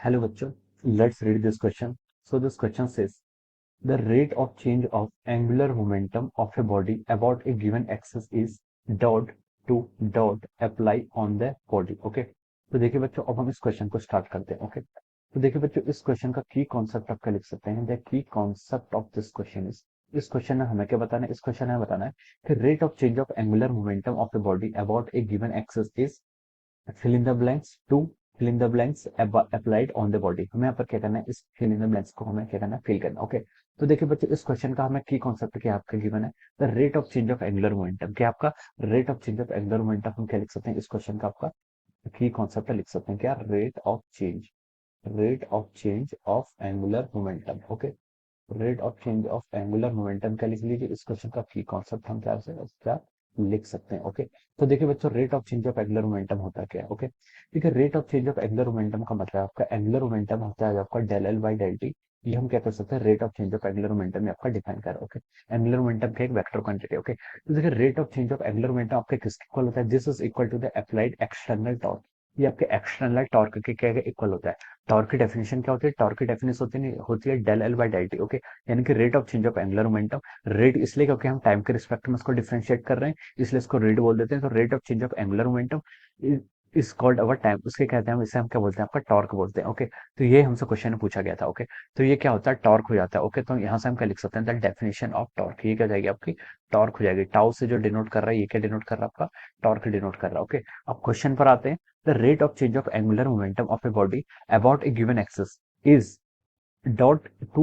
Hello bachcho, let's read this question. So this question says the rate of change of angular momentum of a body about a given axis is dot to dot apply on the body. Okay, तो देखिए बच्चों अब हम इस question को start करते हैं. Okay, तो देखिए बच्चों इस क्वेश्चन का की कॉन्सेप्ट आपका लिख सकते हैं. The key concept of this question is, इस क्वेश्चन में हमें क्या बताना है, इस क्वेश्चन में बताना है कि rate of change of angular momentum of a body about a given axis is fill in the blanks to fill in the blanks applied on the body. हमें यहाँ पर क्या करना है, इस fill in the blanks को हमें क्या करना है, फिल करना. ओके, तो देखिए बच्चों इस क्वेश्चन का हमें की कॉन्सेप्ट क्या आपका गिवन है, the rate of change of angular momentum. क्या आपका rate of change of angular momentum हम क्या लिख सकते हैं, इस क्वेश्चन का आपका की कॉन्सेप्ट लिख सकते हैं क्या, rate of change of angular momentum. Okay, rate of change of angular momentum क्या लिख लीजिए, इस क्वेश्चन का की कॉन्सेप्ट हम क्या लिख सकते हैं. ओके, तो देखिए बच्चों rate of change of angular momentum होता क्या है. ओके, ठीक है, rate of change of angular momentum का मतलब आपका एंगुलर मोमेंटम होता है आपका del L by del T. ये हम क्या कर सकते हैं, rate of change of angular momentum में आपका डिफाइन कर. ओके, एंगुलर मोमेंटम का एक वेक्टर क्वांटिटी. ओके, तो देखिए rate of change of angular momentum आपके किसके इक्वल होता है, this is equal to the applied external torque. ये आपके एक्सटर्नल टॉर्क के क्या इक्वल होता है. टॉर्क की डेफिनेशन क्या होती है, टॉर्क की डेफिनेशन होती है del L by del T. Okay, यानी कि rate of change of angular momentum. Rate इसलिए क्योंकि हम टाइम के रिस्पेक्ट में इसको डिफरेंशिएट कर रहे हैं, इसलिए इसको रेट बोल देते हैं. तो rate of change of angular momentum is called our time, उसके कहते हैं हम, इसे हम क्या बोलते हैं, आपका टॉर्क बोलते हैं. ओके, तो ये हमसे क्वेश्चन में पूछा गया था. ओके, तो ये क्या होता है, टॉर्क हो जाता है. ओके, तो यहाँ से हम क्या लिख सकते हैं, द डेफिनेशन ऑफ टॉर्क, ये क्या जाएगी आपकी, टॉर्क हो जाएगी. टाउ से जो डिनोट कर रहा है, ये क्या डिनोट कर रहा है, आपका टॉर्क डिनोट कर रहा है. ओके, अब क्वेश्चन पर आते हैं. The rate of change of angular momentum of a body about a given axis is dot to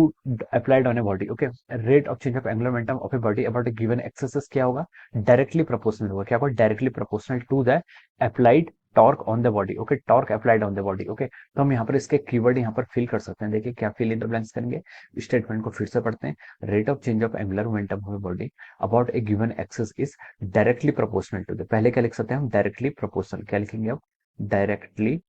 applied on a body. Okay, rate of change of angular momentum of a body about a given axis क्या होगा, directly proportional होगा. क्या होगा, directly proportional to the applied torque on the body. Okay, torque applied on the body. Okay, तो हम यहाँ पर इसके कीवर्ड यहाँ पर फिल कर सकते हैं. देखिए क्या फिल इन द ब्लैंक्स करेंगे, स्टेटमेंट को फिर से पढ़ते हैं. Rate of change of angular momentum of a body about a given axis is directly proportional to the, पहले क्या लिख सकते हैं हम, डायरेक्टली प्रोपोर्शनल. क्या लिखेंगे आप, डायरेक्टली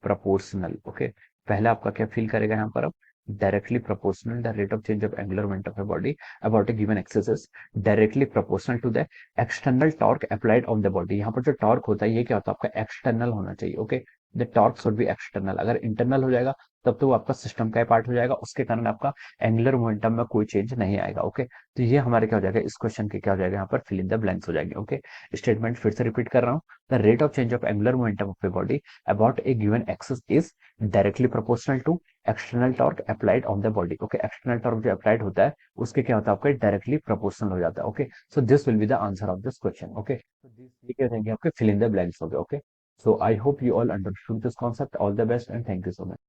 प्रोपोर्शनल. ओके, पहला आपका क्या फिल करेगा यहाँ पर, अब directly proportional the rate of change of angular momentum of a body about a given axis is directly proportional to the external torque applied on the body. यहाँ पर जो टॉर्क होता है ये क्या होता है, आपका एक्सटर्नल होना चाहिए. Okay, the torque should be external. अगर इंटरनल हो जाएगा तब तो वो आपका सिस्टम का पार्ट हो जाएगा, उसके कारण आपका एंगुलर मोमेंटम में कोई चेंज नहीं आएगा. ओके, तो ये हमारे क्या हो जाएगा, इस क्वेश्चन के क्या हो जाएगा, यहाँ पर फिल इन द ब्लैंक्स हो जाएंगे. ओके, स्टेटमेंट फिर से रिपीट कर रहा हूँ. The rate of change of angular momentum of a body about a given axis is directly proportional to external torque applied on the body. Okay, external torque जो applied होता है उसके क्या होता है, आपके डायरेक्टली प्रोपोर्शनल हो जाता है. Okay, so this will be the answer of this question. Okay, so ये क्या रहेंगे आपके फिल इन द ब्लैंक्स हो गए. Okay, so I hope you all understood this concept. All the best and thank you so much.